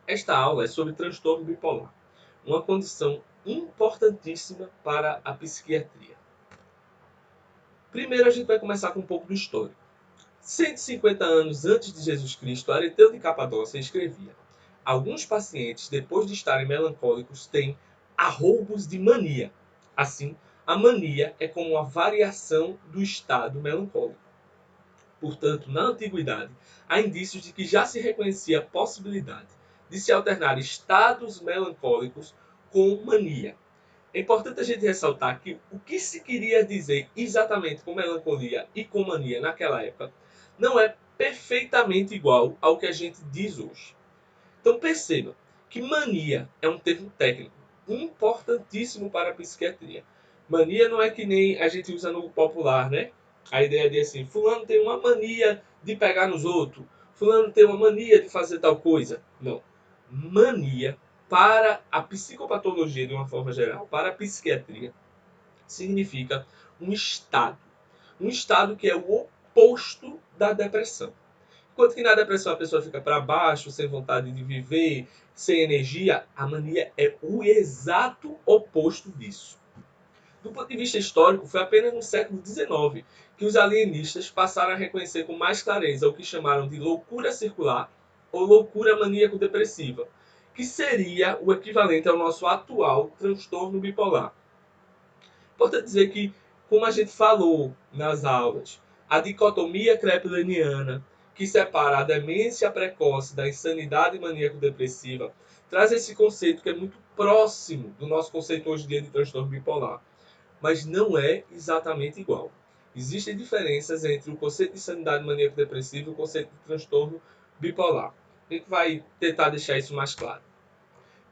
Esta aula é sobre transtorno bipolar, uma condição importantíssima para a psiquiatria. Primeiro a gente vai começar com um pouco do histórico. 150 anos antes de Jesus Cristo, Areteu de Capadócia escrevia: alguns pacientes, depois de estarem melancólicos, têm arroubos de mania. Assim, a mania é como uma variação do estado melancólico. Portanto, na antiguidade, há indícios de que já se reconhecia a possibilidade de se alternar estados melancólicos com mania. É importante a gente ressaltar que o que se queria dizer exatamente com melancolia e com mania naquela época não é perfeitamente igual ao que a gente diz hoje. Então perceba que mania é um termo técnico importantíssimo para a psiquiatria. Mania não é que nem a gente usa no popular, né? A ideia de assim, fulano tem uma mania de pegar nos outros, fulano tem uma mania de fazer tal coisa. Não. Mania, para a psicopatologia de uma forma geral, para a psiquiatria, significa um estado. Um estado que é o oposto da depressão. Enquanto que na depressão a pessoa fica para baixo, sem vontade de viver, sem energia, a mania é o exato oposto disso. Do ponto de vista histórico, foi apenas no século XIX que os alienistas passaram a reconhecer com mais clareza o que chamaram de loucura circular ou loucura maníaco-depressiva, que seria o equivalente ao nosso atual transtorno bipolar. Importante dizer que, como a gente falou nas aulas, a dicotomia kreplaniana, que separa a demência precoce da insanidade maníaco-depressiva, traz esse conceito que é muito próximo do nosso conceito hoje em dia de transtorno bipolar, mas não é exatamente igual. Existem diferenças entre o conceito de insanidade maníaco-depressiva e o conceito de transtorno bipolar. A gente vai tentar deixar isso mais claro.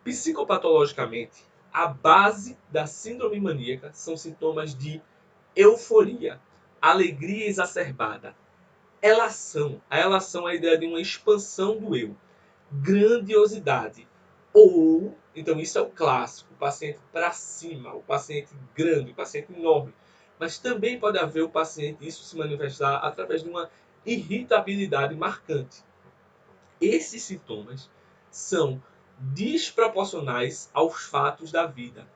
Psicopatologicamente, a base da síndrome maníaca são sintomas de euforia, alegria exacerbada, elação. A elação é a ideia de uma expansão do eu, grandiosidade. Ou, então isso é o clássico, o paciente para cima, o paciente grande, o paciente enorme. Mas também pode haver o paciente, isso se manifestar através de uma irritabilidade marcante. Esses sintomas são desproporcionais aos fatos da vida,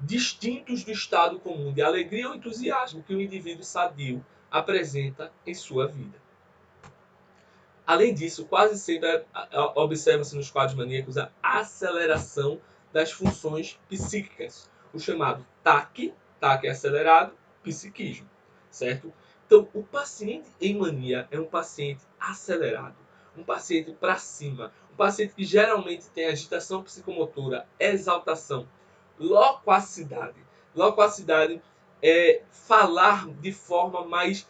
distintos do estado comum de alegria ou entusiasmo que o indivíduo sadio apresenta em sua vida. Além disso, quase sempre observa-se nos quadros maníacos a aceleração das funções psíquicas, o chamado TAC, TAC é acelerado, psiquismo, certo? Então, o paciente em mania é um paciente acelerado, um paciente para cima, um paciente que geralmente tem agitação psicomotora, exaltação, loquacidade. Loquacidade é falar de forma mais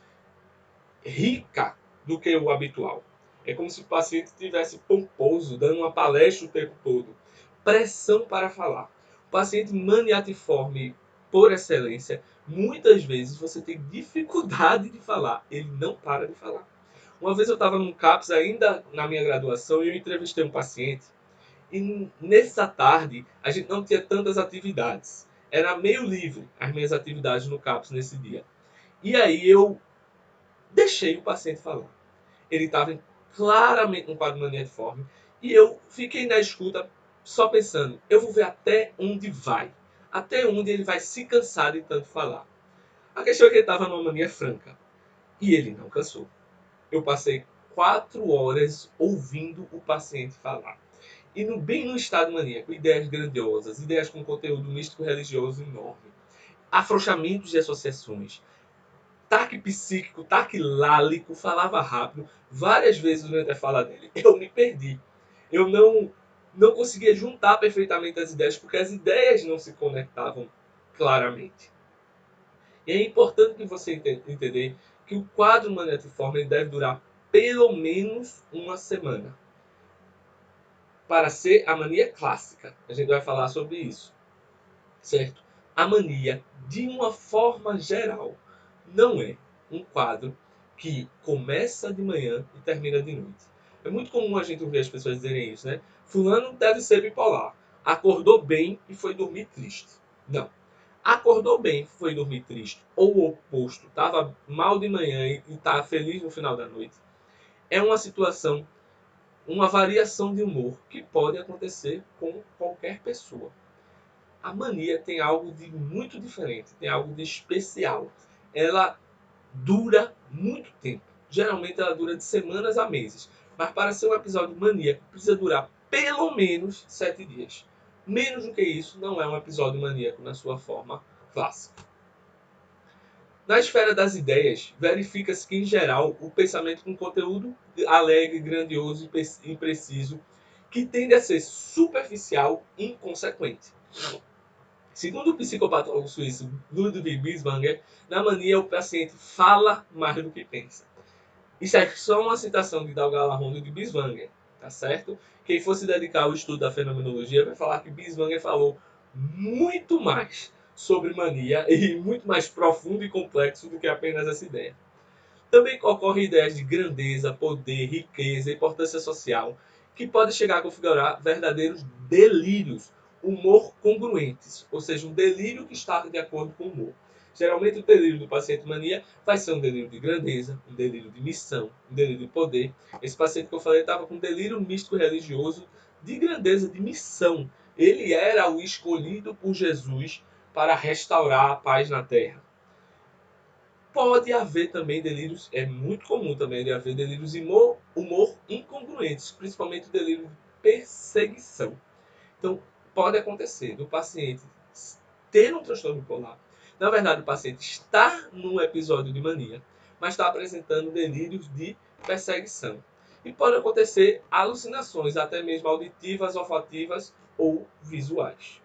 rica do que o habitual. É como se o paciente estivesse pomposo, dando uma palestra o tempo todo. Pressão para falar. O paciente maniatiforme por excelência, muitas vezes você tem dificuldade de falar. Ele não para de falar. Uma vez eu estava num CAPS, ainda na minha graduação, e eu entrevistei um paciente. E nessa tarde, a gente não tinha tantas atividades. Era meio livre as minhas atividades no CAPS nesse dia. E aí eu deixei o paciente falar. Ele estava claramente num quadro maniatiforme e eu fiquei na escuta só pensando, eu vou ver até onde vai. Até onde ele vai se cansar de tanto falar. A questão é que ele estava numa mania franca. E ele não cansou. Eu passei 4 horas ouvindo o paciente falar. E bem no estado maníaco, ideias grandiosas, ideias com conteúdo místico religioso enorme, afrouxamentos de associações, taque psíquico, taque lálico, falava rápido. Várias vezes durante a fala dele, eu me perdi. Eu não conseguia juntar perfeitamente as ideias, porque as ideias não se conectavam claramente. E é importante que você entender que o quadro maniatiforme deve durar pelo menos uma semana. Para ser a mania clássica, a gente vai falar sobre isso, certo? A mania, de uma forma geral, não é um quadro que começa de manhã e termina de noite. É muito comum a gente ouvir as pessoas dizerem isso, né? Fulano deve ser bipolar. Acordou bem e foi dormir triste. Não. Acordou bem, foi dormir triste, ou o oposto, estava mal de manhã e está feliz no final da noite. É uma situação, uma variação de humor que pode acontecer com qualquer pessoa. A mania tem algo de muito diferente, tem algo de especial. Ela dura muito tempo. Geralmente ela dura de semanas a meses. Mas para ser um episódio maníaco, precisa durar pelo menos 7 dias. Menos do que isso, não é um episódio maníaco na sua forma clássica. Na esfera das ideias, verifica-se que, em geral, o pensamento com conteúdo alegre, grandioso e impreciso, que tende a ser superficial e inconsequente. Segundo o psicopatólogo suíço Ludwig Binswanger, na mania o paciente fala mais do que pensa. Isso é só uma citação de Dalgarra-Rondo de Binswanger, tá certo? Quem for se dedicar ao estudo da fenomenologia vai falar que Binswanger falou muito mais sobre mania e muito mais profundo e complexo do que apenas essa ideia. Também ocorrem ideias de grandeza, poder, riqueza, importância social, que podem chegar a configurar verdadeiros delírios, humor congruentes, ou seja, um delírio que está de acordo com o humor. Geralmente o delírio do paciente mania vai ser um delírio de grandeza, um delírio de missão, um delírio de poder. Esse paciente que eu falei estava com um delírio místico religioso de grandeza, de missão. Ele era o escolhido por Jesus para restaurar a paz na terra. Pode haver também delírios, é muito comum também de haver delírios humor incongruentes, principalmente o delírio de perseguição. Então, pode acontecer do paciente ter um transtorno bipolar. Na verdade, o paciente está num episódio de mania, mas está apresentando delírios de perseguição. E pode acontecer alucinações, até mesmo auditivas, olfativas ou visuais.